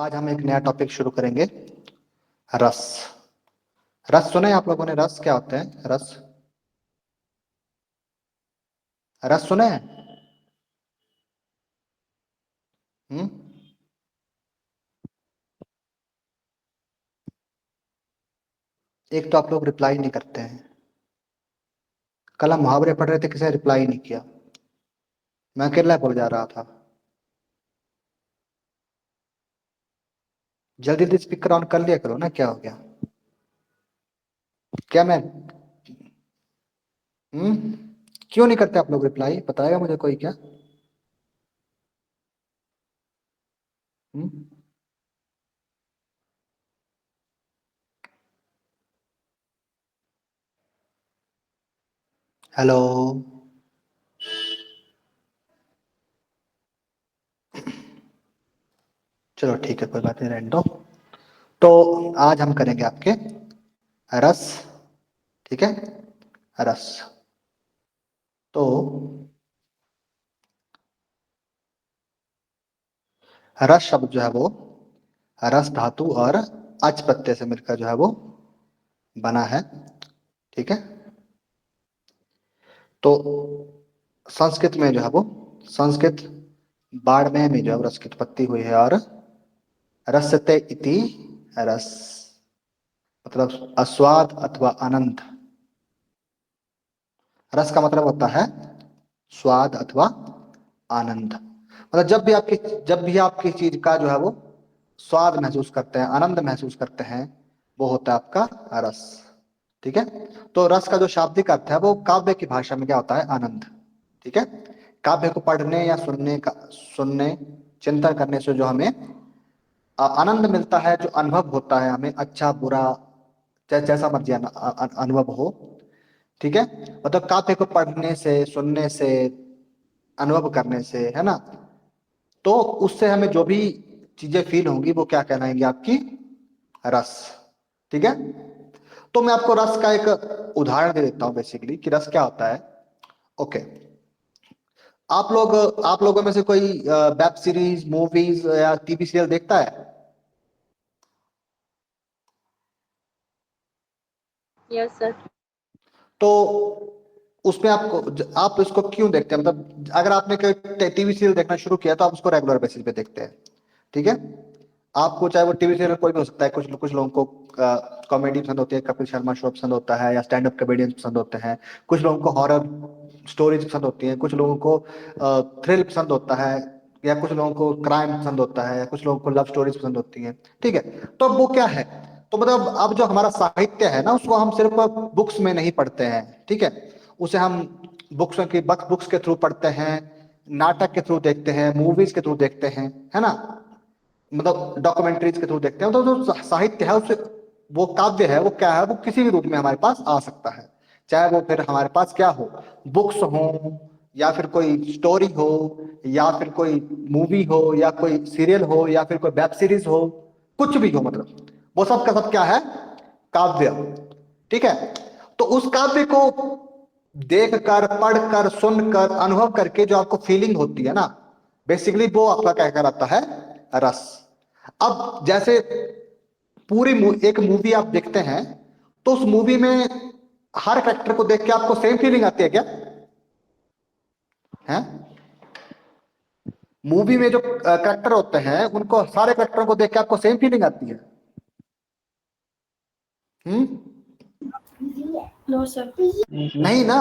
आज हम एक नया टॉपिक शुरू करेंगे। रस। रस सुने आप लोगों ने? रस क्या होते हैं? रस, रस सुने हैं? हम्म। एक तो आप लोग रिप्लाई नहीं करते हैं। कल हम मुहावरे पढ़ रहे थे, किसी ने रिप्लाई नहीं किया। मैं अकेला बोल जा रहा था। जल्दी जल्दी स्पीकर ऑन कर लिया करो ना, क्या हो गया? क्या मैं हम्म क्यों नहीं करते आप लोग रिप्लाई? बताएगा मुझे कोई क्या? हम्म। हेलो। चलो ठीक है, कोई बात नहीं, रहने दो। तो आज हम करेंगे आपके रस। ठीक है, रस। तो रस शब्द जो है वो रस धातु और अच प्रत्यय से मिलकर जो है वो बना है। ठीक है। तो संस्कृत में जो है वो संस्कृत बाढ़ में जो है रस की उत्पत्ति हुई है। और रसते इति रस मतलब आस्वाद अथवा आनंद। रस का मतलब होता है स्वाद अथवा आनंद। मतलब जब भी आपकी चीज का जो है वो स्वाद महसूस करते हैं, आनंद महसूस करते हैं, वो होता है आपका रस। ठीक है। तो रस का जो शाब्दिक अर्थ है वो काव्य की भाषा में क्या होता है? आनंद। ठीक है। काव्य को पढ़ने या सुनने चिंतन करने से जो हमें आनंद मिलता है, जो अनुभव होता है हमें, अच्छा बुरा चाहे जैसा मर्जी अनुभव हो। ठीक है। मतलब काव्य को पढ़ने से, सुनने से, अनुभव करने से, है ना, तो उससे हमें जो भी चीजें फील होंगी वो क्या कहलाएंगी? आपकी रस। ठीक है। तो मैं आपको रस का एक उदाहरण दे देता हूं बेसिकली कि रस क्या होता है। ओके। आप लोगों में से कोई वेब सीरीज, मूवीज या टीवी सीरियल देखता है? Yes sir. तो उसमें आप इसको क्यों देखते हैं? मतलब अगर आपने कोई टीवी सीरियल देखना शुरू किया तो आप उसको रेगुलर बेसिस पे देखते हैं। ठीक है। आपको चाहे वो टीवी सीरियल कोई भी हो सकता है। कुछ कुछ लोगों को कॉमेडी पसंद होती है, कपिल शर्मा शो पसंद होता है, या स्टैंड अप कॉमेडियंस पसंद होते हैं। कुछ लोगों को हॉरर स्टोरीज पसंद होती हैं, कुछ लोगों को थ्रिल पसंद होता है, या कुछ लोगों को क्राइम पसंद होता है, या कुछ लोगों को लव स्टोरीज पसंद होती हैं। ठीक है। तो अब वो क्या है? तो मतलब अब जो हमारा साहित्य है ना, उसको हम सिर्फ बुक्स में नहीं पढ़ते हैं। ठीक है। उसे हम बुक्स के थ्रू पढ़ते हैं, नाटक के थ्रू देखते हैं, मूवीज के थ्रू देखते हैं, है ना, मतलब डॉक्यूमेंट्रीज के थ्रू देखते हैं। तो जो साहित्य है उसे, वो काव्य है, वो क्या है, वो किसी भी रूप में हमारे पास आ सकता है। चाहे वो फिर हमारे पास क्या हो, बुक्स हो, या फिर कोई स्टोरी हो, या फिर कोई मूवी हो, या कोई सीरियल हो, या फिर कोई वेब सीरीज हो, कुछ भी हो, मतलब वो सब का सब क्या है? काव्य। ठीक है। तो उस काव्य को देख कर, पढ़ कर, सुनकर, अनुभव करके जो आपको फीलिंग होती है ना, बेसिकली वो आपका क्या कहलाता है? रस। अब जैसे एक मूवी आप देखते हैं, तो उस मूवी में हर करेक्टर को देख के आपको सेम फीलिंग आती है क्या? है? मूवी में जो करेक्टर होते हैं, उनको, सारे करेक्टरों को देख के आपको सेम फीलिंग आती है? हम्म। No sir. नहीं ना।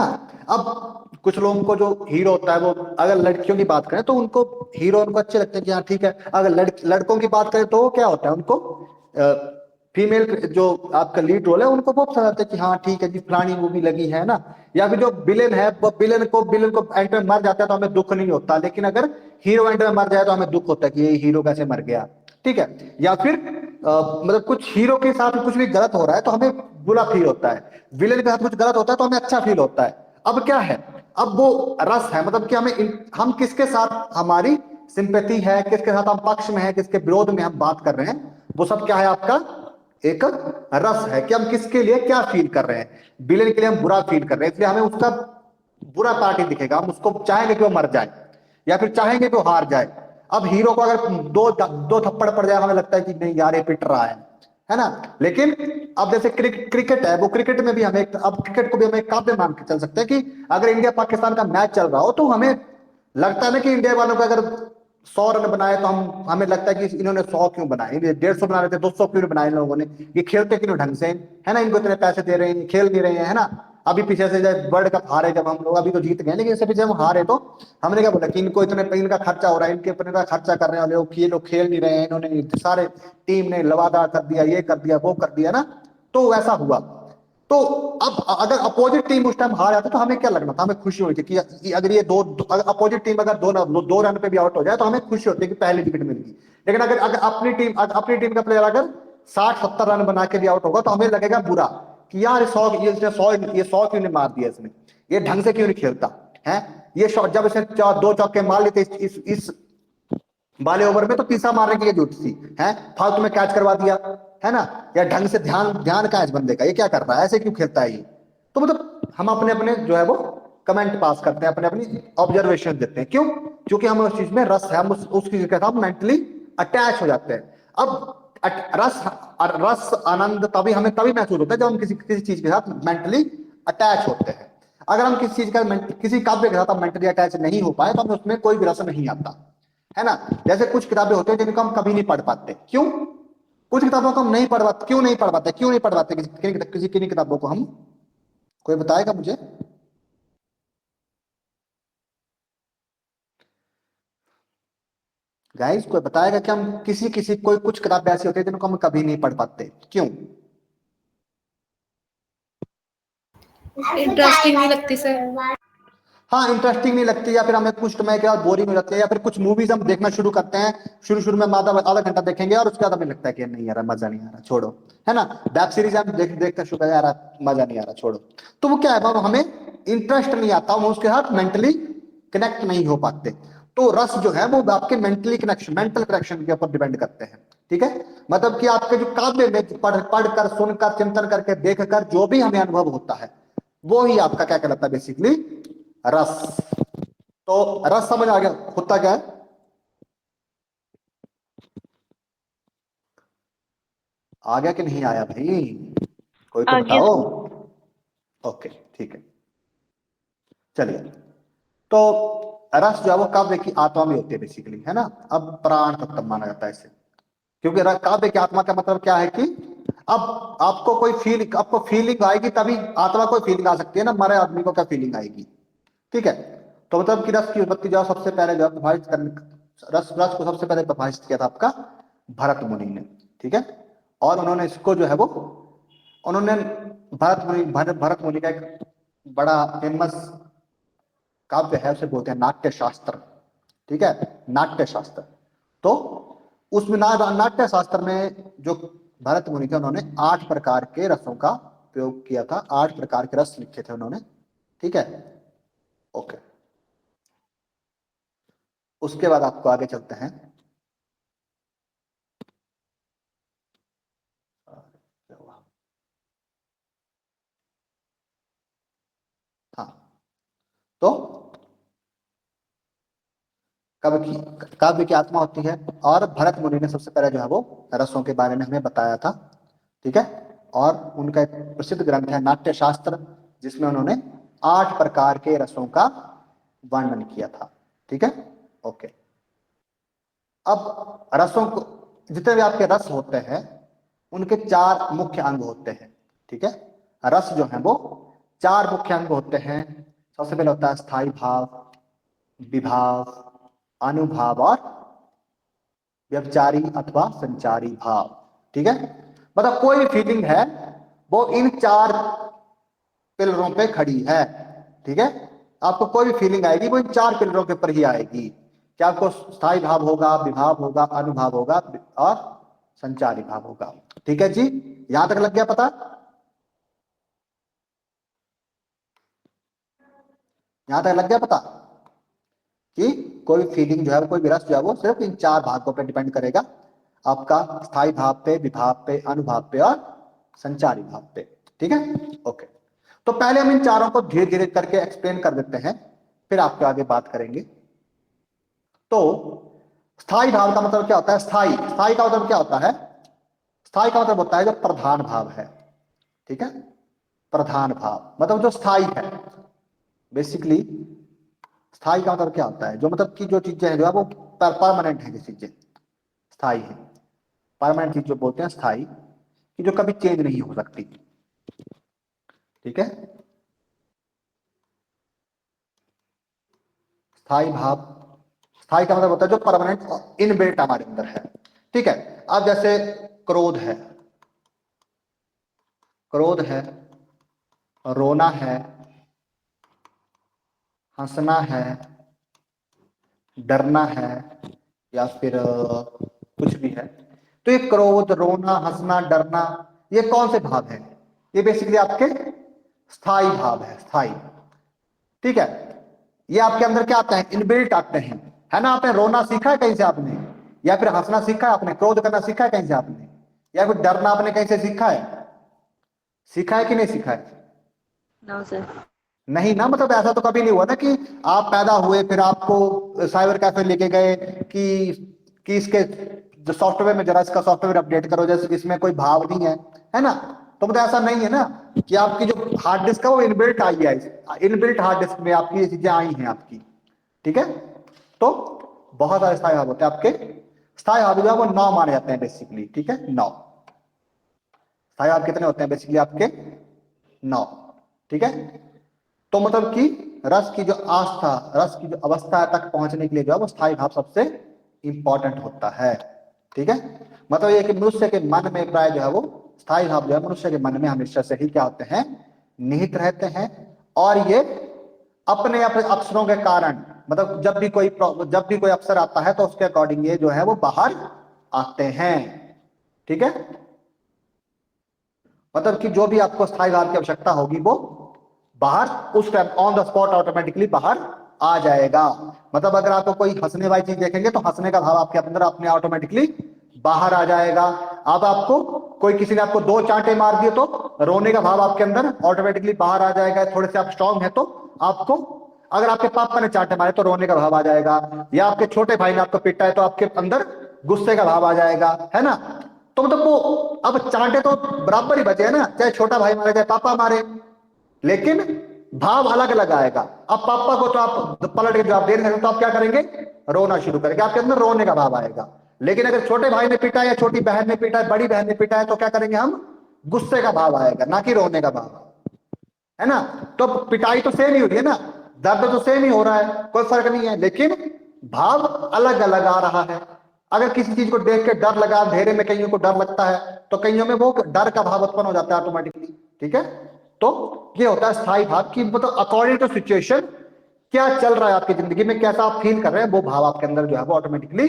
अब कुछ लोगों को जो हीरो होता है, वो अगर लड़कियों की बात करें तो उनको हीरो उनको अच्छे लगते हैं कि हाँ ठीक है। अगर लड़कों की बात करें तो वो क्या होता है, उनको फीमेल जो आपका लीड रोल है उनको वो पसंद आता है कि हाँ ठीक है जी, फलानी मूवी लगी है ना। या फिर जो विलेन है, वो विलेन को एंड में मर जाता है तो हमें दुख नहीं होता, लेकिन अगर हीरो एंड में मर जाए तो हमें दुख होता है कि ये हीरो कैसे मर गया। ठीक है। या फिर मतलब कुछ हीरो के साथ कुछ भी गलत हो रहा है तो हमें बुरा फील होता है, विलेन के साथ कुछ गलत होता है तो हमें अच्छा फील होता है। अब क्या है? अब वो रस है, मतलब कि हम किसके साथ हमारी सिंपैथी है, किसके साथ हम पक्ष में है, किसके विरोध में हम बात कर रहे हैं, वो सब क्या है? आपका एक रस है कि हम किसके लिए क्या फील कर रहे हैं। विलेन के लिए हम बुरा फील कर रहे हैं, इसलिए हमें उसका बुरा पार्टी दिखेगा, हम उसको चाहेंगे कि वो मर जाए, या फिर चाहेंगे कि वो हार जाए। अब हीरो को अगर दो दो थप्पड़ पड़ जाए, हमें लगता है कि नहीं यार ये पिट रहा है ना। लेकिन अब जैसे क्रिकेट है, वो क्रिकेट में भी हमें अब क्रिकेट को भी हमें एक काव्य मान के चल सकते हैं कि अगर इंडिया पाकिस्तान का मैच चल रहा हो तो हमें लगता है ना कि इंडिया वालों को अगर 100 रन बनाए तो हमें लगता है कि इन्होंने 100 क्यों बनाए, 150 बना रहे थे, 200 क्यों बनाए इन लोगों ने, ये खेलते क्यों नहीं ढंग से, है ना, इनको इतने पैसे दे रहे हैं, खेल नहीं रहे हैं, है ना। अभी पीछे से जब वर्ल्ड कप हारे, जब हम लोग अभी तो जीत गए, लेकिन इससे पीछे हम हारे तो हमने क्या बोला कि इनको इतने इनका खर्चा हो रहा है, इनके ऊपर इतना खर्चा करने वाले लोग, ये लोग खेल नहीं रहे हैं, इन्होंने सारे टीम ने लवादा कर दिया, ये कर दिया, वो कर दिया ना। तो वैसा हुआ। तो अब अगर अपोजिट टीम उस टाइम हार जाती तो हमें क्या लगना था, हमें खुशी हुई थी कि अगर ये अपोजिट टीम अगर दो रन पे भी आउट हो जाए तो हमें खुशी होती है कि पहली विकेट मिल गई। लेकिन अगर अगर अपनी टीम का प्लेयर अगर 60-70 रन बना के भी आउट होगा तो हमें लगेगा बुरा कि यार 100 क्यों नहीं मार दिया इसने, ये ढंग से क्यों नहीं खेलता है। ये शॉट जब इसे 2 चौके मार लेते इस वाले ओवर में तो तीसरा मारने की ये जरूरत थी, है फालतू में कैच करवा दिया, है ना। या ढंग से ध्यान ध्यान का है इस बंदे का, ये क्या कर रहा है, ऐसे क्यों खेलता है ये। तो मतलब हम अपने अपने जो है वो कमेंट पास करते हैं, अपने अपनी ऑब्जर्वेशन देते हैं, क्यों, क्योंकि हमें उस चीज में रस है, हम उस चीज के साथ मेंटली अटैच हो जाते हैं। अब रस रस आनंद तभी हमें तभी महसूस होता है जब हम किसी किसी चीज के साथ मेंटली अटैच होते हैं। अगर हम किसी चीज का किसी काव्य के साथ मेंटली अटैच नहीं हो पाए तो हमें उसमें कोई भी रस नहीं आता, है ना। जैसे कुछ किताबें होती हैं जिनको हम कभी नहीं पढ़ पाते, क्यों, कुछ किताबों को हम नहीं पढ़ पाते, क्यों नहीं पढ़ पाते किसी किन्हीं किताबों को हम, कोई बताएगा मुझे। गाइस कोई बताएगा कि हम किसी किसी कोई कुछ किताबें ऐसी होती है जिनको हम कभी नहीं पढ़ पाते, क्यों। इंटरेस्टिंग नहीं लगती सर। हाँ इंटरेस्टिंग नहीं लगती, या फिर हमें कुछ समय के बाद बोरिंग हो जाती है, या फिर कुछ मूवीज हम देखना शुरू करते हैं, शुरू शुरू में आधा घंटा देखेंगे और उसके बाद हमें लगता है कि नहीं यार मजा नहीं आ रहा, छोड़ो, है ना। वेब सीरीज हम देखते शुरू कर यार मजा नहीं आ रहा, छोड़ो। तो वो क्या है, हमें इंटरेस्ट नहीं आता, हम उसके साथ मेंटली कनेक्ट नहीं हो पाते। तो रस जो है वो आपके मेंटल कनेक्शन के ऊपर डिपेंड करते हैं, ठीक है। मतलब कि आपके जो काव्य में पढ़कर सुनकर चिंतन करके देख कर जो भी हमें अनुभव होता है वो ही आपका क्या कहलाता है, बेसिकली रस। तो रस समझ आ गया होता क्या है, आ गया कि नहीं आया भाई, कोई तो आ गया। बताओ। ओके ठीक है, चलिए। तो रस जो है वो काव्य की आत्मा में होती है बेसिकली, है ना। अब प्राण तत्व माना जाता है इसे, क्योंकि काव्य की आत्मा का मतलब क्या है कि अब आपको फीलिंग आएगी तभी आत्मा को फीलिंग आ सकती है ना, मरे आदमी को क्या फीलिंग आएगी, ठीक है। तो मतलब कि रस की उत्पत्ति जो है सबसे पहले जो है प्रभावित करने, रस रस को सबसे पहले प्रभावित किया था आपका भरत मुनि ने, ठीक है। और उन्होंने इसको जो है वो उन्होंने भरत मुनि का एक बड़ा फेमस काव्य है, उसे बोलते हैं नाट्य शास्त्र, ठीक है, नाट्य शास्त्र। तो उसमें नाट्य शास्त्र में जो भरत मुनि थे उन्होंने 8 प्रकार के रसों का प्रयोग किया था, 8 प्रकार के रस लिखे थे उन्होंने, ठीक है। ओके, उसके बाद आपको आगे चलते हैं। हाँ, तो काव्य की आत्मा होती है, और भरत मुनि ने सबसे पहले जो है वो रसों के बारे में हमें बताया था, ठीक है। और उनका एक प्रसिद्ध ग्रंथ है नाट्य शास्त्र, जिसमें उन्होंने 8 प्रकार के रसों का वर्णन किया था, ठीक है। ओके, अब रसों को, जितने भी आपके रस होते हैं उनके 4 मुख्य अंग होते हैं, ठीक है। रस जो है वो 4 मुख्य अंग होते हैं। सबसे पहले होता है स्थायी भाव, विभाव, अनुभाव और व्यभिचारी अथवा संचारी भाव, ठीक है। मतलब कोई भी फीलिंग है वो इन 4 पिलरों पे खड़ी है, ठीक है। आपको कोई भी फीलिंग आएगी वो इन 4 पिलरों के ऊपर ही आएगी, क्या आपको स्थायी भाव होगा, विभाव होगा, अनुभाव होगा और संचारी भाव होगा, ठीक है जी। यहां तक लग गया पता, यहां तक लग गया पता कि कोई फीलिंग जो है, कोई भी रस जो है वो सिर्फ इन 4 भागों पर डिपेंड करेगा, आपका स्थायी भाव पे, विभाव पे, अनुभाव पे और संचारी भाव पे, ठीक है। ओके, तो पहले हम इन चारों को धीरे धीरे करके एक्सप्लेन कर देते हैं, फिर आपके आगे बात करेंगे। तो स्थाई भाव का मतलब क्या होता है? स्थाई, स्थाई का मतलब क्या होता है? स्थाई का मतलब होता है जो प्रधान भाव है, ठीक है, प्रधान भाव मतलब जो स्थाई है। बेसिकली स्थाई का मतलब क्या होता है? जो मतलब कि जो चीजें हैं जो है वो परमानेंट है, जो चीजें स्थाई है, परमानेंट चीज जो बोलते हैं स्थाई, कि जो कभी चेंज नहीं हो सकती, ठीक है। स्थाई भाव, स्थाई का मतलब होता है जो परमानेंट इनबिल्ट हमारे अंदर है, ठीक है। अब जैसे क्रोध है, क्रोध है, रोना है, हंसना है, डरना है, या फिर कुछ भी है, तो ये क्रोध, रोना, हंसना, डरना, ये कौन से भाव है? ये बेसिकली आपके स्थाई भाव है, स्थाई, ठीक है। ये आपके अंदर क्या आते हैं? इनबिल्ट आते हैं, है ना। आपने रोना सीखा है कहीं से आपने, या फिर हंसना सीखा है आपने, क्रोध करना सीखा है कहीं से आपने, या फिर डरना आपने कहीं से सीखा है? सीखा है कि नहीं सीखा है? No sir. नहीं ना, मतलब ऐसा तो कभी नहीं हुआ ना कि आप पैदा हुए फिर आपको साइबर कैफे लेके गए कि इसके जो सॉफ्टवेयर में जरा इसका सॉफ्टवेयर अपडेट करो, जैसे इसमें कोई भाव नहीं है ना। तो मतलब ऐसा नहीं है ना कि आपकी जो हार्ड डिस्क है वो इनबिल्ट आई है, इनबिल्ट हार्ड डिस्क में आपकी ये चीजें आई हैं आपकी, ठीक है। तो बहुत सारे स्थायी भाव होते हैं आपके, स्थायी भाव जो है वो 9 माने जाते हैं बेसिकली, ठीक है, 9 स्थायी भाव कितने होते हैं बेसिकली आपके? 9, ठीक है। तो मतलब कि रस की जो आस्था, रस की जो अवस्था तक पहुंचने के लिए जो है वो स्थायी भाव सबसे इंपॉर्टेंट होता है, ठीक है। मतलब ये कि मनुष्य के मन में प्राय जो है वो स्थायी भाव जो है मनुष्य के मन में हमेशा से ही क्या होते हैं? निहित रहते हैं। और ये अपने अपने अक्षरों के कारण, मतलब जब भी कोई अक्षर आता है तो उसके अकॉर्डिंग ये जो है वो बाहर आते हैं, ठीक है। मतलब कि जो भी आपको स्थायी भाव की आवश्यकता होगी वो बाहर उस time on the spot automatically बाहर आ जाएगा। मतलब अगर आपको कोई हंसने वाली चीज देखेंगे तो हंसने का भाव आपके अंदर अपने ऑटोमेटिकली बाहर आ जाएगा। अब आपको कोई किसी ने आपको 2 चांटे मार दिए तो रोने का भाव आपके अंदर ऑटोमेटिकली बाहर आ जाएगा। थोड़े से आप स्ट्रांग है तो आपको, अगर आपके पापा ने चांटे मारे तो रोने का भाव आ जाएगा, या आपके छोटे भाई ने आपको पीटा है तो आपके अंदर गुस्से का भाव आ जाएगा, है ना। तो मतलब वो अब चांटे तो बराबर ही बचे है ना, चाहे छोटा भाई मारे चाहे पापा मारे, लेकिन भाव अलग अलग आएगा। अब पापा को तो आप पलट के जवाब दे रहे हैं तो आप क्या करेंगे? रोना शुरू करेंगे, आपके अंदर रोने का भाव आएगा। लेकिन अगर छोटे भाई ने पीटा या छोटी बहन ने पीटा है, बड़ी बहन ने पीटा है, तो क्या करेंगे हम? गुस्से का भाव आएगा, ना कि रोने का भाव, है ना। तो पिटाई तो सेम ही हो रही है ना, दर्द तो सेम ही हो रहा है, कोई फर्क नहीं है, लेकिन भाव अलग अलग आ रहा है। अगर किसी चीज को देख के डर लगा, अंधेरे में कईयों को डर लगता है तो कईयों में वो डर का भाव उत्पन्न हो जाता है ऑटोमेटिकली, ठीक है। तो ये होता है स्थायी भाव की, मतलब अकॉर्डिंग टू सिचुएशन क्या चल रहा है आपकी जिंदगी में, कैसा आप फील कर रहे हैं, वो भाव आपके अंदर जो है वो ऑटोमेटिकली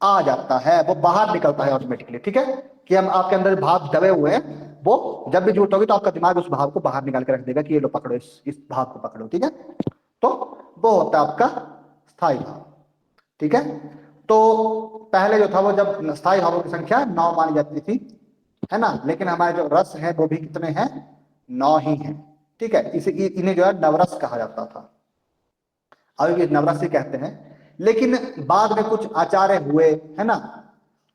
आ जाता है, वो बाहर निकलता है ऑटोमेटिकली, ठीक है। कि हम आपके अंदर भाव दबे हुए हैं, वो जब भी जरूरत होगी तो आपका दिमाग उस भाव को बाहर निकाल के रख देगा कि ये लो पकड़ो, इस भाव को पकड़ो, ठीक है। तो वो होता है आपका स्थायी भाव, ठीक है। तो पहले जो था वो जब स्थायी भावों की संख्या 9 मानी जाती थी, है ना, लेकिन हमारे जो रस है वो भी कितने हैं? 9 ही हैं, ठीक है। इसे इन्हें जो है नवरस कहा जाता था, अभी भी नवरस ही कहते हैं। लेकिन बाद में कुछ आचार्य हुए, है ना,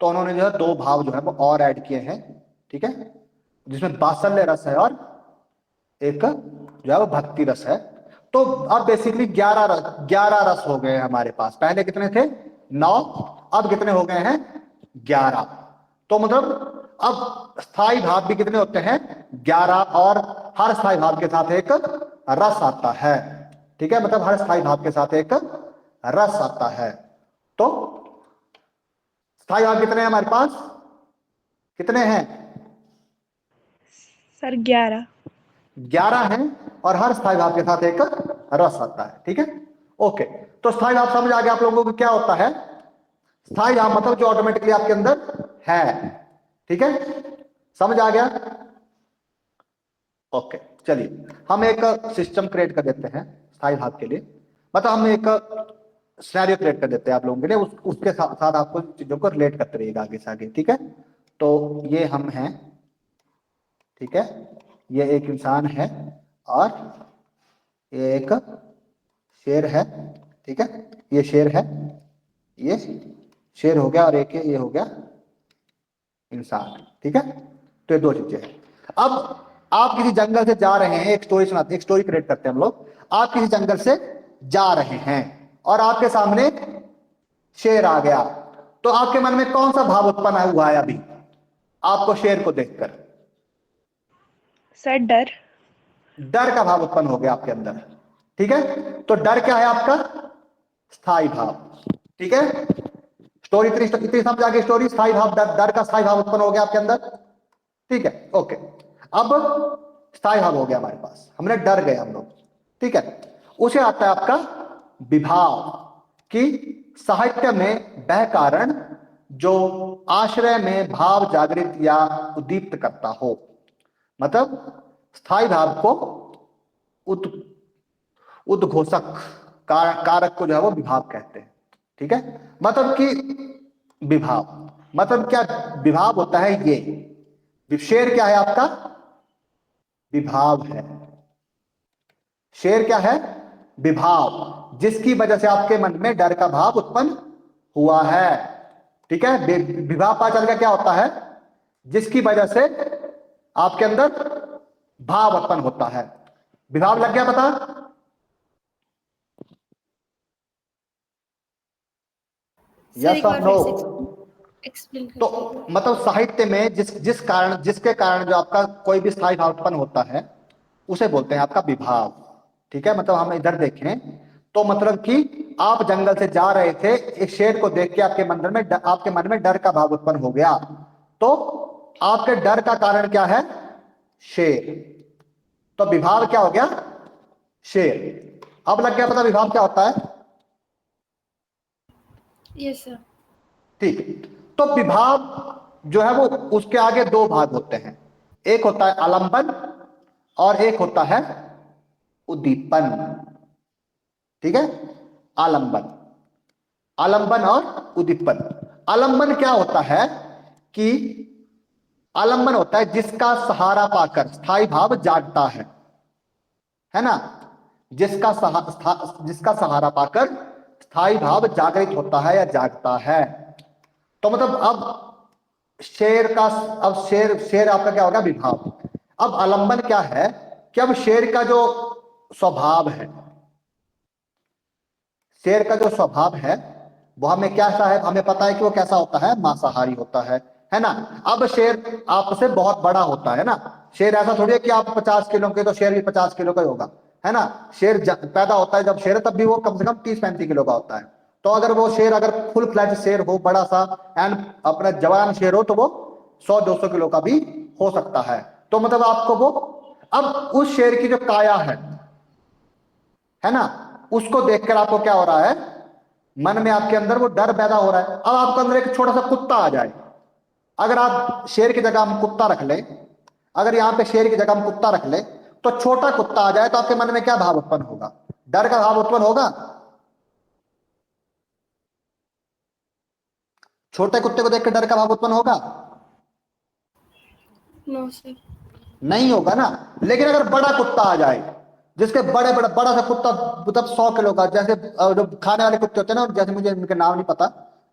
तो उन्होंने जो है 2 भाव जो है वो और ऐड किए हैं, ठीक है, जिसमें बात्सल्य रस है और एक जो है वो भक्ति रस है। तो अब बेसिकली 11 रस हो गए हमारे पास, पहले कितने थे? 9, अब कितने हो गए हैं? 11। तो मतलब अब स्थायी भाव भी कितने होते हैं? 11, और हर स्थायी भाव के साथ एक रस आता है, ठीक है। मतलब हर स्थायी भाव के साथ एक रस आता है। तो स्थायी भाव कितने हैं हमारे पास? कितने हैं? सर 11। 11 है, और हर स्थायी भाव के साथ एक रस आता है, ठीक है। ओके, तो स्थायी भाव समझ आ गया आप लोगों को क्या होता है? स्थायी भाव मतलब जो ऑटोमेटिकली आपके अंदर है, ठीक है, समझ आ गया। ओके, चलिए हम एक सिस्टम क्रिएट कर देते हैं स्थायी भाव के लिए, मतलब हम एक सिनेरियो क्रिएट कर देते हैं आप लोगों के लिए, उसके साथ आपको चीजों को रिलेट करते रहिएगा आगे से आगे, ठीक है। तो ये हम हैं, ठीक है, ये एक इंसान है, और ये एक शेर है, ठीक है, ये शेर है, ये शेर हो गया और एक ये हो गया इंसान। ठीक है, तो ये दो चीजें हैं। अब आप किसी जंगल से जा रहे हैं, एक स्टोरी सुनाते हैं, एक स्टोरी क्रिएट करते हैं हम लोग। आप किसी जंगल से जा रहे हैं और आपके सामने शेर आ गया, तो आपके मन में कौन सा भाव उत्पन्न हुआ है अभी आपको शेर को देखकर? सर डर। डर का भाव उत्पन्न हो गया आपके अंदर। ठीक है, तो डर क्या है आपका? स्थायी भाव। ठीक है, स्टोरी इतनी इतनी समझ आ गई। स्टोरी स्थायी भाव, डर का स्थायी भाव उत्पन्न हो गया आपके अंदर। ठीक है, ओके। अब स्थायी भाव हो गया हमारे पास, हमने डर गए हम लोग। ठीक है, उसे आता है आपका विभाव, कि साहित्य में वह कारण जो आश्रय में भाव जागृत या उद्दीप्त करता हो। मतलब स्थायी भाव को उद्घोषक कारक को जो है वो विभाव कहते हैं। ठीक है, मतलब कि विभाव मतलब क्या? विभाव होता है ये। शेर क्या है आपका? विभाव है। शेर क्या है? विभाव, जिसकी वजह से आपके मन में डर का भाव उत्पन्न हुआ है। ठीक है, विभाव पता चल गया क्या होता है? जिसकी वजह से आपके अंदर भाव उत्पन्न होता है। विभाव लग गया पता? सर यस एक और बार नो? फिर से एक्सप्लेन कर तो दीजिए। मतलब साहित्य में जिसके कारण जो आपका कोई भी स्थायी भाव उत्पन्न होता है उसे बोलते हैं आपका विभाव। ठीक है, मतलब हम इधर देखें तो मतलब कि आप जंगल से जा रहे थे, एक शेर को देख के आपके मन में डर का भाव उत्पन्न हो गया, तो आपके डर का कारण क्या है? शेर। तो विभाव क्या हो गया? शेर। अब लग गया पता विभाव क्या होता है? Yes sir. ठीक है, तो विभाव जो है वो उसके आगे दो भाग होते हैं, एक होता है आलंबन और एक होता है उद्दीपन। ठीक है, आलंबन आलंबन और उद्दीपन। आलंबन क्या होता है कि आलंबन होता है जिसका सहारा पाकर स्थायी भाव जागता है ना? जिसका सहारा पाकर स्थायी भाव जागृत होता है या जागता है। तो मतलब अब शेर आपका क्या होगा? विभाव। अब आलंबन क्या है कि अब शेर का जो स्वभाव है, शेर का जो स्वभाव है वो हमें कैसा है? हमें पता है कि वो कैसा होता है? मांसाहारी होता है ना? अब शेर आपसे बहुत बड़ा होता है ना? शेर ऐसा थोड़ी है कि आप 50 किलो के, तो शेर भी 50 किलो का ही होगा, है ना? शेर पैदा होता है जब शेर है तब भी वो कम से कम 30-35 किलो का होता है। तो अगर वो शेर अगर फुल फ्लैज शेर हो, बड़ा सा एंड अपना जवान शेर हो, तो वो 100-200 किलो का भी हो सकता है। तो मतलब आपको वो अब उस शेर की जो काया है ना, उसको देखकर आपको क्या हो रहा है? मन में आपके अंदर वो डर पैदा हो रहा है। अब आपके अंदर एक छोटा सा कुत्ता आ जाए, अगर आप शेर की जगह हम कुत्ता रख ले, अगर यहां पे शेर की जगह हम कुत्ता रख ले, तो छोटा कुत्ता आ जाए तो आपके मन में क्या भाव उत्पन्न होगा? डर का भाव उत्पन्न होगा? छोटे कुत्ते को देखकर डर का भाव उत्पन्न होगा? No sir. नहीं होगा ना। लेकिन अगर बड़ा कुत्ता आ जाए, जिसके बड़ा सा कुत्ता, मतलब 100 किलो का, जैसे जो खाने वाले कुत्ते होते हैं ना, जैसे मुझे इनके नाम नहीं पता,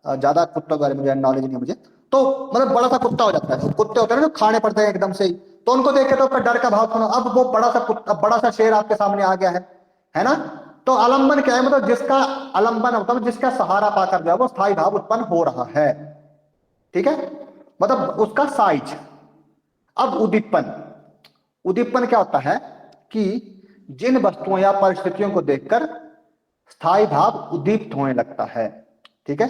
ज्यादा कुत्तों के बारे में मुझे नॉलेज नहीं है मुझे, तो मतलब बड़ा सा कुत्ता हो जाता है। कुत्ते होते हैं ना जो खाने पड़ते हैं एकदम से ही, तो उनको देख के तो आपका डर का भाव उत्पन्न। अब वो बड़ा सा कुत्ता, बड़ा सा शेर आपके सामने आ गया है ना? तो आलंबन क्या है? मतलब जिसका आलंबन होता है, जिसका सहारा पाकर जो है वो स्थायी भाव उत्पन्न हो रहा है। ठीक है, मतलब उसका साइज। अब उद्दीपन। उद्दीपन क्या होता है कि जिन वस्तुओं या परिस्थितियों को देखकर स्थायी भाव उद्दीप्त होने लगता है। ठीक है,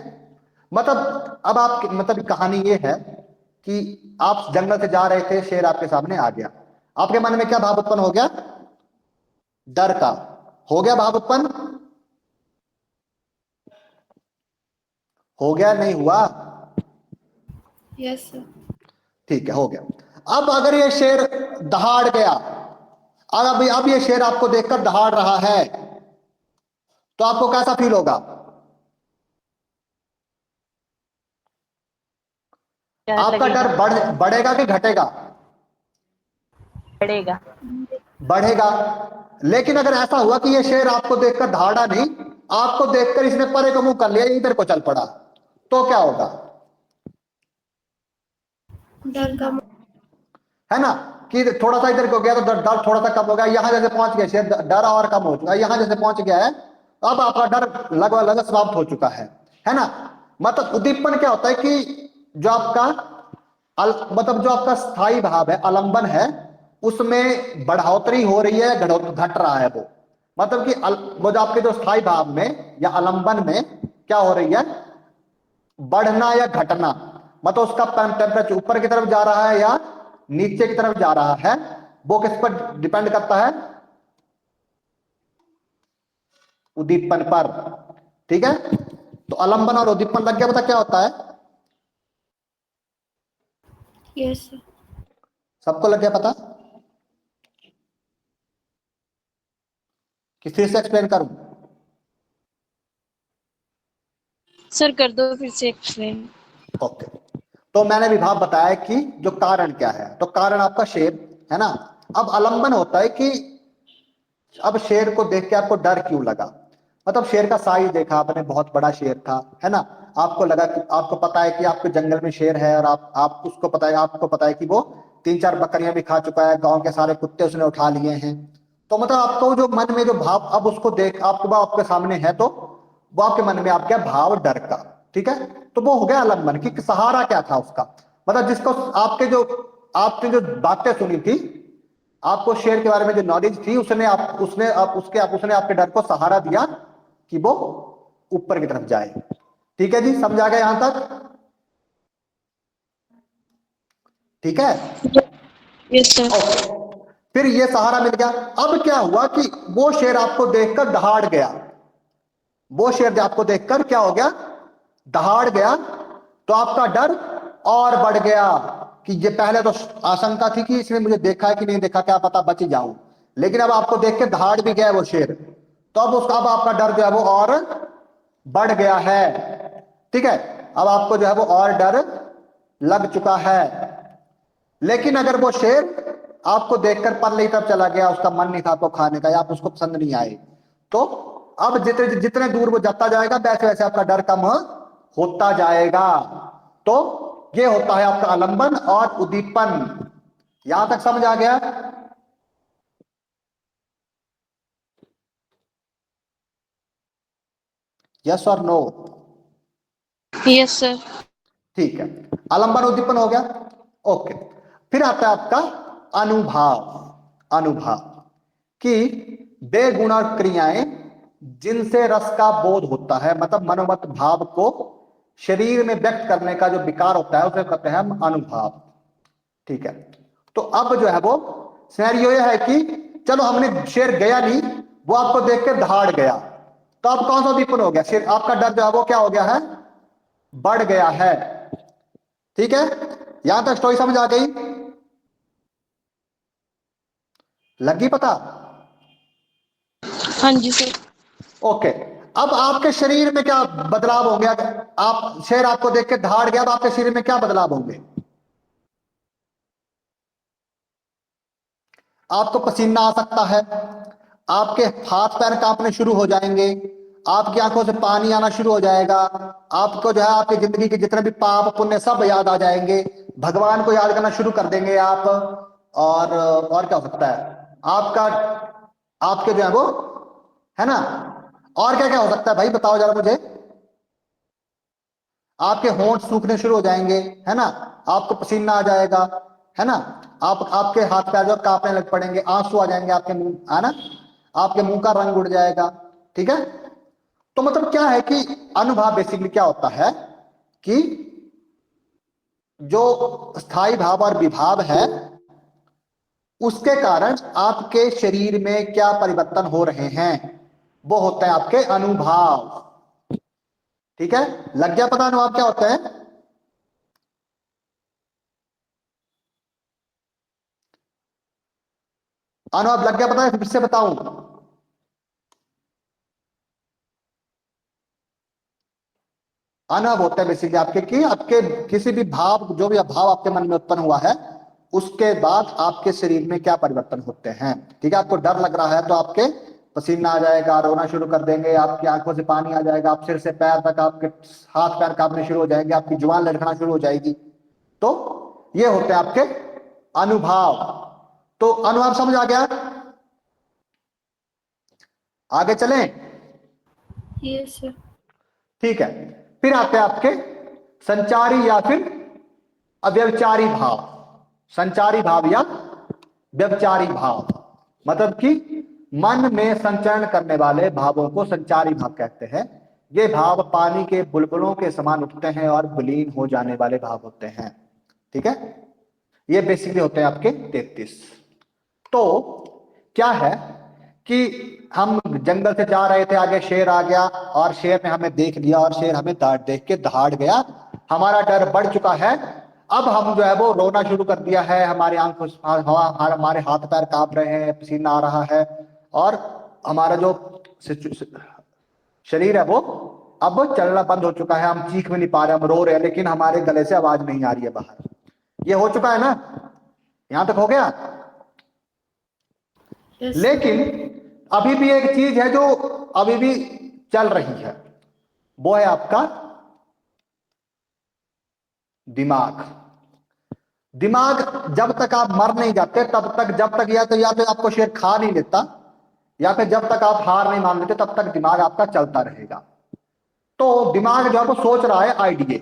मतलब अब आप मतलब कहानी ये है कि आप जंगल से जा रहे थे, शेर आपके सामने आ गया, आपके मन में क्या भाव उत्पन्न हो गया? डर का। हो गया भाव उत्पन्न? हो गया? नहीं हुआ? Yes sir. ठीक है, हो गया। अब अगर ये शेर दहाड़ गया, और अब ये शेर आपको देखकर दहाड़ रहा है, तो आपको कैसा फील होगा? आपका डर बढ़ेगा कि घटेगा? बढ़ेगा। बढ़ेगा। लेकिन अगर ऐसा हुआ कि ये शेर आपको देखकर दहाड़ा नहीं, आपको देखकर इसने परे को मुंह कर लिया, इधर को चल पड़ा, तो क्या होगा, डर कम। है ना, कि थोड़ा सा इधर को गया तो डर डर थोड़ा सा कम हो गया, यहां जैसे पहुंच गया शेर, डर और कम हो चुका है, यहां जैसे पहुंच गया है तो अब आपका डर लगभग लगभग समाप्त हो चुका है ना। मतलब उद्दीपन क्या होता है कि जो आपका मतलब जो आपका स्थायी भाव है, आलंबन है, उसमें बढ़ोतरी हो रही है, घट रहा है वो, मतलब कि वो जो आपके जो स्थायी भाव में या आलंबन में क्या हो रही है, बढ़ना या घटना, मतलब उसका टेम्परेचर ऊपर की तरफ जा रहा है या नीचे की तरफ जा रहा है, वो किस पर डिपेंड करता है, उद्दीपन पर। ठीक है, तो आलंबन और उद्दीपन लग गया पता क्या होता है, यस सर। सबको लग गया पता कि फिर से एक्सप्लेन करूं। सर कर दो फिर से एक्सप्लेन। ओके, तो मैंने विभाग बताया कि जो कारण क्या है, तो कारण आपका शेर है ना। अब आलंबन होता है कि अब शेर को देख के आपको डर क्यों लगा, मतलब शेर का साइज देखा आपने, बहुत बड़ा शेर था, है ना, आपको लगा कि आपको पता है कि आपके जंगल में शेर है और आप उसको पता है, आपको पता है कि वो 3-4 बकरियां भी खा चुका है, गांव के सारे कुत्ते उसने उठा लिए हैं, तो मतलब आपको जो मन में जो भाव, अब उसको देख आपको आपके सामने है तो वो आपके मन में आपका भाव डर का, ठीक है, तो वो हो गया आलंबन की सहारा क्या था उसका, मतलब जिसको आपके जो आपने जो बातें सुनी थी, आपको शेर के बारे में जो नॉलेज थी, उसने आप उसने आप उसके आप उसने आपके डर को सहारा दिया कि वो ऊपर की तरफ जाए। ठीक है जी, समझ आ गया यहां तक, ठीक है, यस सर। ओके। फिर ये सहारा मिल गया, अब क्या हुआ कि वो शेर आपको देखकर दहाड़ गया, वो शेर आपको देखकर क्या हो गया, दहाड़ गया, तो आपका डर और बढ़ गया कि ये पहले तो आशंका थी कि इसने मुझे देखा है कि नहीं देखा, क्या पता बच जाऊं, लेकिन अब आपको देख के दहाड़ भी गया वो शेर, तो अब उसका अब आपका डर जो है वो और बढ़ गया है। ठीक है, अब आपको जो है वो और डर लग चुका है, लेकिन अगर वो शेर आपको देखकर परली तरफ चला गया, उसका मन नहीं था आपको खाने का या आप उसको पसंद नहीं आए, तो अब जितने जितने दूर वो जाता जाएगा वैसे वैसे आपका डर कम होता जाएगा। तो ये होता है आपका आलंबन और उद्दीपन। यहां तक समझ आ गया, यस और नो? Yes sir. ठीक है, आलंबन उद्दीपन हो गया, ओके। फिर आता है आपका अनुभाव, अनुभाव कि वे गुण और क्रियाएं जिनसे रस का बोध होता है, मतलब मनोमत भाव को शरीर में व्यक्त करने का जो विकार होता है उसे कहते हैं हम अनुभाव। ठीक है, तो अब जो है वो सिनेरियो ये है कि चलो हमने शेर गया नहीं, वो आपको देख के दहाड़ गया, तो अब कौन सा उद्दीपन हो गया, शेर आपका डर जो है वो क्या हो गया है, बढ़ गया है। ठीक है, यहां तक स्टोरी समझ आ गई, लगी पता? हाँ जी सर। ओके, अब आपके शरीर में क्या बदलाव होंगे, अगर आप शेर आपको देख के दहाड़ गया तो आपके शरीर में क्या बदलाव होंगे, आपको पसीना आ सकता है, आपके हाथ पैर कांपने शुरू हो जाएंगे, आपकी आंखों से पानी आना शुरू हो जाएगा, आपको जो है आपकी जिंदगी के जितने भी पाप पुण्य सब याद आ जाएंगे, भगवान को याद करना शुरू कर देंगे आप, और क्या हो सकता है आपका, आपके जो है वो, है ना, और क्या क्या हो सकता है भाई बताओ जरा मुझे, आपके होंठ सूखने शुरू हो जाएंगे, है ना, आपको पसीना आ जाएगा, है ना, आप आपके हाथ पैर जो कांपने लग पड़ेंगे, आंसू आ जाएंगे आपके मुंह, है ना, आपके मुंह का रंग उड़ जाएगा। ठीक है, तो मतलब क्या है कि अनुभव बेसिकली क्या होता है कि जो स्थायी भाव और विभाव है उसके कारण आपके शरीर में क्या परिवर्तन हो रहे हैं, वो होते हैं आपके अनुभाव। ठीक है, लग गया पता अनुभाव क्या होते हैं? अनुभाव लग गया पता है, फिर से बताऊं? अनुभव होता है बेसिकली आपके कि आपके किसी भी भाव, जो भी भाव आपके मन में उत्पन्न हुआ है उसके बाद आपके शरीर में क्या परिवर्तन होते हैं। ठीक है, आपको डर लग रहा है तो आपके पसीना आ जाएगा, रोना शुरू कर देंगे, आपकी आंखों से पानी आ जाएगा, आप सिर से पैर तक आपके हाथ पैर कांपने शुरू हो जाएंगे, आपकी जुबान लड़खड़ाना शुरू हो जाएगी। तो ये होते हैं आपके अनुभव। तो अनुभव समझ आ गया? आगे चलें? Yes, sir. ठीक है। फिर आते हैं आपके संचारी या फिर अव्यभिचारी भाव। संचारी भाव या व्यभिचारी भाव मतलब कि मन में संचरण करने वाले भावों को संचारी भाव कहते हैं। ये भाव पानी के बुलबुलों के समान उठते हैं और विलीन हो जाने वाले भाव होते हैं। ठीक है, ये बेसिकली होते हैं आपके 33। तो क्या है कि हम जंगल से जा रहे थे, आगे शेर आ गया और शेर ने हमें देख लिया और शेर हमें देख के दहाड़ गया, हमारा डर बढ़ चुका है। अब हम जो है वो रोना शुरू कर दिया है, हमारी आंखों हमारे हाथ पैर कांप रहे हैं, पसीना आ रहा है और हमारा जो शरीर है वो अब चलना बंद हो चुका है, हम चीख भी नहीं पा रहे, हम रो रहे हैं लेकिन हमारे गले से आवाज नहीं आ रही है बाहर। ये हो चुका है ना, यहां तक हो गया? Yes, लेकिन अभी भी एक चीज है जो अभी भी चल रही है, वो है आपका दिमाग। दिमाग जब तक आप मर नहीं जाते तब तक, जब तक या तो आपको शेर खा नहीं लेता या फिर जब तक आप हार नहीं मान लेते तब तक दिमाग आपका चलता रहेगा। तो दिमाग जो है वो सोच रहा है आइडिया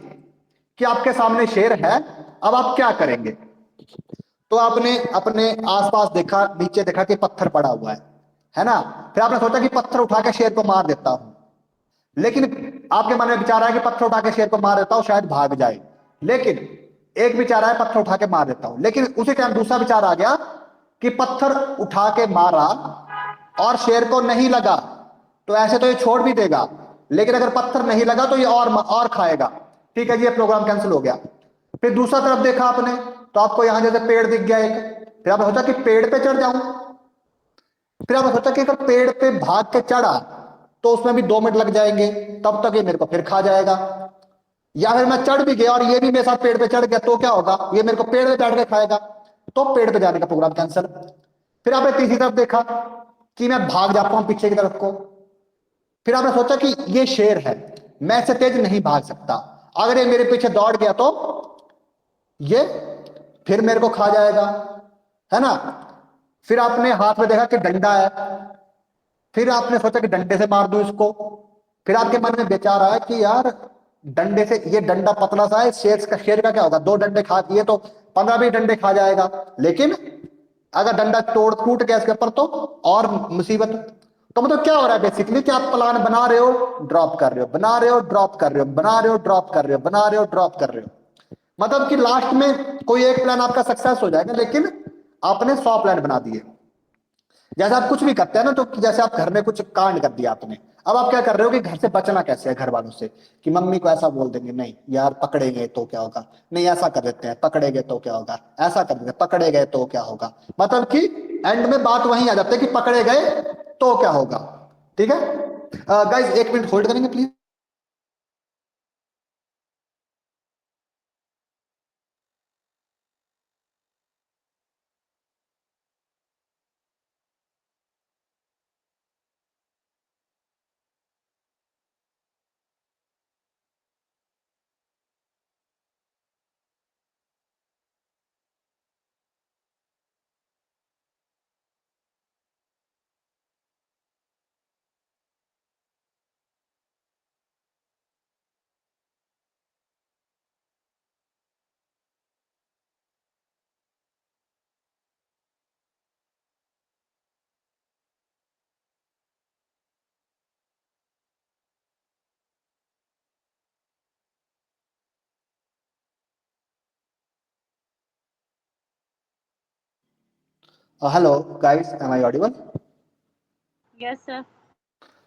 कि आपके सामने शेर है, अब आप क्या करेंगे। तो आपने अपने आसपास देखा, नीचे देखा कि पत्थर पड़ा हुआ है ना, फिर आपने सोचा कि पत्थर उठा के शेर को मार देता हूं। लेकिन आपके मन में विचार आया कि पत्थर उठा के शेर को मार देता हूं शायद भाग जाए। लेकिन एक विचार आया पत्थर उठा के मार देता हूं, लेकिन उसी टाइम दूसरा विचार आ गया कि पत्थर उठा के मारा और शेर को नहीं लगा तो ऐसे तो ये छोड़ भी देगा, लेकिन अगर पत्थर नहीं लगा तो ये और खाएगा। ठीक है जी, ये प्रोग्राम कैंसिल हो गया। फिर दूसरा तरफ देखा आपने तो आपको यहां जैसे पेड़ दिख गया एक, फिर आपने सोचा कि पेड़ पे चढ़ जाऊं। फिर आपने सोचा कि अगर पेड़ पे भाग के चढ़ा तो उसमें भी 2 मिनट लग जाएंगे, तब तक ये मेरे को फिर खा जाएगा। या फिर मैं चढ़ भी गया और ये भी मेरे साथ पेड़ पे चढ़ गया तो क्या होगा, ये मेरे को पेड़ पे बैठ के खाएगा, तो पेड़ पे जाने का प्रोग्राम कैंसिल। फिर आपने तीसरी तरफ देखा कि मैं भाग जाता हूं पीछे की तरफ को। फिर आपने सोचा कि ये शेर है, मैं इससे तेज नहीं भाग सकता, अगर ये मेरे पीछे दौड़ गया तो ये फिर मेरे को खा जाएगा, है ना। फिर आपने हाथ में देखा कि डंडा है, फिर आपने सोचा कि डंडे से मार दूं इसको। फिर आपके मन में विचार आया कि यार डंडे से, ये डंडा पतला सा है, शेर का क्या होगा, 2 डंडे खा, ये तो 15-20 डंडे खा जाएगा, लेकिन अगर डंडा तोड़ टूट गया इसके ऊपर तो और मुसीबत। तो मतलब क्या हो रहा है बेसिकली कि आप प्लान बना रहे हो, ड्रॉप कर रहे हो, बना रहे हो, ड्रॉप कर रहे हो, बना रहे हो, ड्रॉप कर रहे हो, बना रहे हो, ड्रॉप कर रहे हो। मतलब कि लास्ट में कोई एक प्लान आपका सक्सेस हो जाएगा लेकिन आपने 100 प्लान बना दिए। जैसे आप कुछ भी करते हैं ना, तो जैसे आप घर में कुछ कांड कर दिया आपने, अब आप क्या कर रहे हो कि घर से बचना कैसे है, घर वालों से, कि मम्मी को ऐसा बोल देंगे, नहीं यार पकड़े गए तो क्या होगा, नहीं ऐसा कर देते हैं पकड़े गए तो क्या होगा, ऐसा कर देते हैं पकड़े गए तो क्या होगा। मतलब कि एंड में बात वहीं आ जाती है कि पकड़े गए तो क्या होगा। ठीक है गाइस, 1 मिनट होल्ड करेंगे please. Hello guys, am I audible? Yes, sir.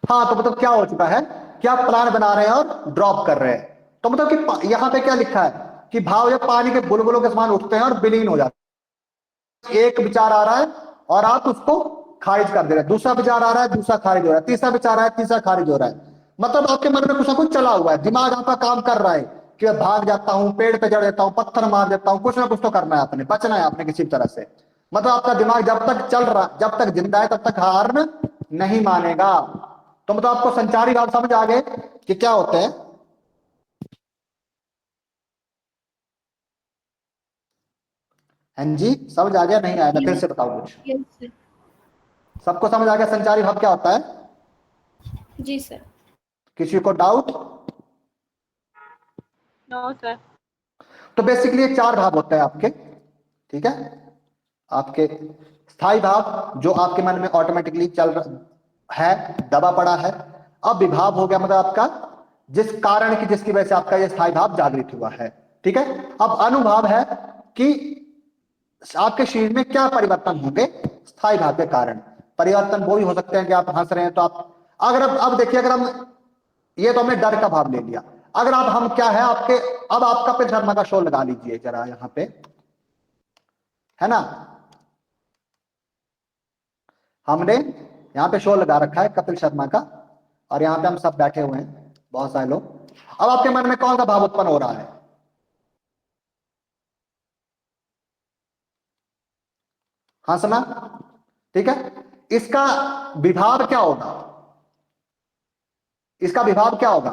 हाँ, तो मतलब क्या हो चुका है कि आप प्लान बना रहे हैं और ड्रॉप कर रहे हैं। तो मतलब कि यहाँ पे क्या लिखा है कि भाव जब पानी के बुलबुलों के समान उठते हैं और विलीन हो जाते हैं। एक विचार आ रहा है और आप उसको खारिज कर दे रहे हैं, दूसरा विचार आ रहा है, दूसरा खारिज हो रहा है, तीसरा विचार आ रहा है, तीसरा खारिज हो रहा है। मतलब आपके मन में कुछ ना कुछ चला हुआ है, दिमाग आपका काम कर रहा है कि मैं भाग जाता हूँ, पेड़ पे चढ़ जाता हूँ, पत्थर मार देता हूँ, कुछ ना कुछ तो करना है आपने, बचना है आपने किसी तरह से। मतलब आपका दिमाग जब तक चल रहा, जब तक जिंदा है तब तक हार नहीं मानेगा। तो मतलब आपको संचारी भाव समझ आ गए कि क्या होते हैं। हाँ जी, समझ आ गया? नहीं आया? मैं फिर से बताऊं कुछ? Yes sir. सबको समझ आ गया संचारी भाव क्या होता है? जी सर। किसी को डाउट? No sir. तो बेसिकली ये चार भाव होते हैं आपके, ठीक है। आपके स्थायी भाव जो आपके मन में ऑटोमेटिकली चल रहा है, दबा पड़ा है। अब विभाव हो गया मतलब आपका जिस कारण की जिसकी वजह से आपका ये स्थायी भाव जागृत हुआ है, ठीक है। अब अनुभाव है कि आपके शरीर में क्या परिवर्तन होंगे स्थायी भाव के कारण। परिवर्तन वो भी हो सकते हैं कि आप हंस रहे हैं तो आप, अगर अब देखिए, अगर हम, ये तो हमने डर का भाव ले लिया। अगर आप हम क्या है आपके, अब आप कपिल शर्मा का शो लगा लीजिए जरा यहां पे, है ना। हमने यहाँ पे शो लगा रखा है कपिल शर्मा का, और यहाँ पे हम सब बैठे हुए हैं, बहुत सारे लोग। अब आपके मन में कौन सा भाव उत्पन्न हो रहा है? हंसना, ठीक है। इसका विभाव क्या होगा? इसका विभाव क्या होगा?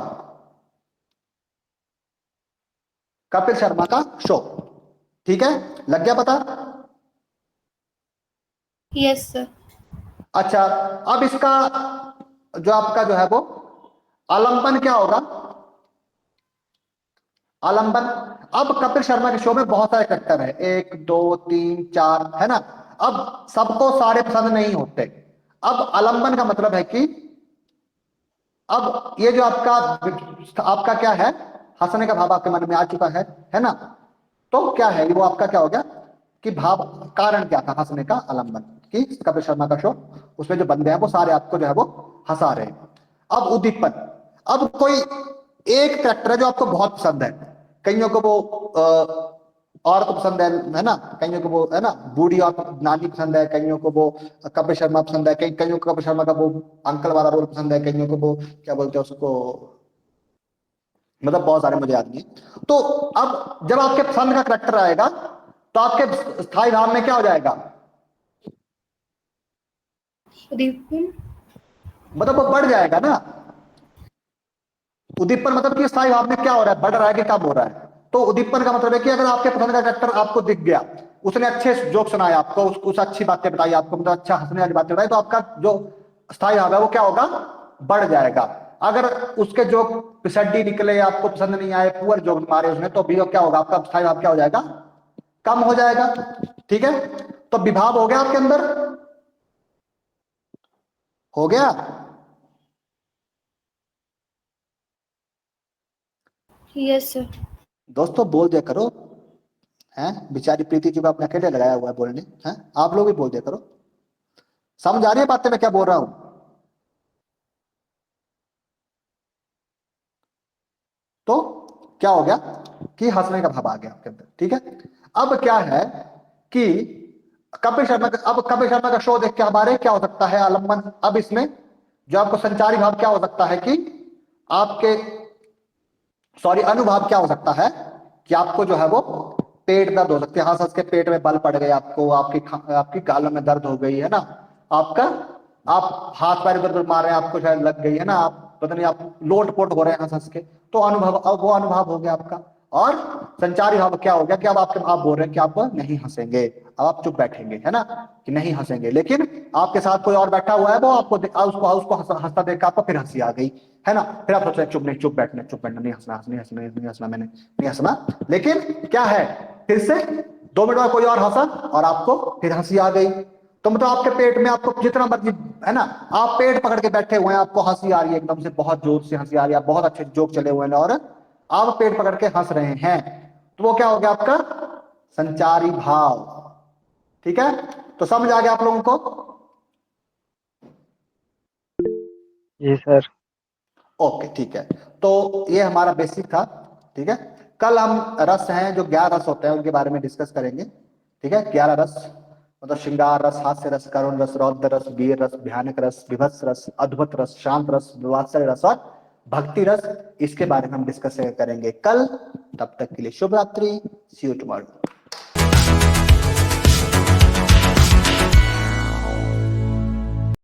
कपिल शर्मा का शो, ठीक है। लग गया पता? Yes sir. अच्छा, अब इसका जो आपका जो है वो आलंबन क्या होगा? आलंबन। अब कपिल शर्मा के शो में बहुत सारे कैरेक्टर है, 1 2 3 4, है ना। अब सबको सारे पसंद नहीं होते। अब आलंबन का मतलब है कि अब ये जो आपका आपका क्या है, हंसने का भाव आपके मन में आ चुका है ना। तो क्या है वो आपका क्या हो गया कि भाव, कारण क्या था हंसने का? आलंबन। कि कपिल शर्मा का शो, उसमें जो बंदे हैं वो सारे आपको जो है वो हंसा रहे हैं। अब उद्दीपन। अब कोई एक कैरेक्टर है जो आपको बहुत पसंद है, कईयों को वो औरत पसंद है ना, कईयों को वो है ना बूढ़ी और नानी पसंद है, कईयों को वो कपिल शर्मा पसंद है, कईयों को कपिल शर्मा का वो अंकल वाला रोल पसंद है, कईयों को वो क्या बोलते हैं उसको, मतलब बहुत सारे मुझे याद नहीं है। तो अब जब आपके पसंद का करेक्टर आएगा तो आपके स्थायी भाव में क्या हो जाएगा? उद्दीपन। मतलब वो बढ़ जाएगा ना। उद्दीपन मतलब कि स्थायी भाव में क्या हो रहा है, बढ़ रहा है कि कम हो रहा है? तो उद्दीपन का मतलब है कि अगर आपके पसंद का करेक्टर आपको दिख गया, उसने अच्छे जोक सुनाए आपको, उस अच्छी बातें बताई आपको, मतलब अच्छा हंसने वाली बातें बताई, तो आपका जो स्थायी भाव है वो क्या होगा? बढ़ जाएगा। अगर उसके जोक पिसड्डी निकले, आपको पसंद नहीं आए, पुअर जोक मारे उसने, तो भी क्या होगा? आपका स्थायी भाव क्या हो जाएगा? कम हो जाएगा, ठीक है। तो विभाव हो गया आपके अंदर, हो गया। Yes sir. दोस्तों बोल दिया करो, हैं बेचारी प्रीति जी को अपने अकेले लगाया हुआ है बोलने, हैं आप लोग भी बोल दिया करो। समझ आ रही है बातें मैं क्या बोल रहा हूं? तो क्या हो गया कि हंसने का भाव आ गया आपके अंदर, ठीक है। अब क्या है कि कपिल शर्मा का, अब कपिल शर्मा का शो देख के हमारे क्या हो सकता है आलम्बन। अब इसमें जो आपको संचारी भाव क्या हो सकता है कि आपके, सॉरी, अनुभाव क्या हो सकता है कि आपको जो है वो पेट दर्द हो सकती है, हंस हंस के पेट में बल पड़ गए आपको, आपकी गालों में दर्द हो गई है ना, आपका, आप हाथ पैर इधर उधर मार रहे हैं, आपको शायद लग गई है ना, आप पता नहीं आप लोट पोट हो रहे हैं हंस हंस के। तो अनुभव, अब वो अनुभव हो गया आपका। और संचारी भाव क्या हो गया कि अब आप बोल रहे हैं कि आप नहीं हंसेंगे, अब आप चुप बैठेंगे, है ना, कि नहीं हंसेंगे। लेकिन आपके साथ कोई और बैठा हुआ है, वो आपको उसको हंसता देख आपको फिर हंसी आ गई, है ना। फिर आप सोच रहे चुप नहीं, चुप बैठना, नहीं हंसना, नहीं हंसना, नहीं हंसना, मैंने नहीं हंसना। लेकिन क्या है, फिर से 2 मिनट बाद कोई और हंसा और आपको फिर हंसी आ गई। तो मतलब आपके पेट में आपको जितना मर्जी, है ना, आप पेट पकड़ के बैठे हुए हैं, आपको हंसी आ रही है, एकदम से बहुत जोर से हंसी आ रही है, बहुत अच्छे जोक चले हुए हैं और आप पेट पकड़ के हंस रहे हैं, तो वो क्या हो गया आपका? संचारी भाव, ठीक है। तो समझ आ गया आप लोगों को? जी सर। ओके, ठीक है। तो ये हमारा बेसिक था, ठीक है। कल हम रस हैं जो 11 रस होते हैं उनके बारे में डिस्कस करेंगे, ठीक है। 11 रस मतलब श्रृंगार रस, हास्य रस, करुण रस, रौद्र रस, वीर रस, भयानक रस, विभत्स रस, अद्भुत रस, शांत रस, वात्सल्य रस और भक्ति रस। इसके बारे में हम डिस्कस करेंगे कल। तब तक के लिए शुभ रात्रि, सी यू टुमारो।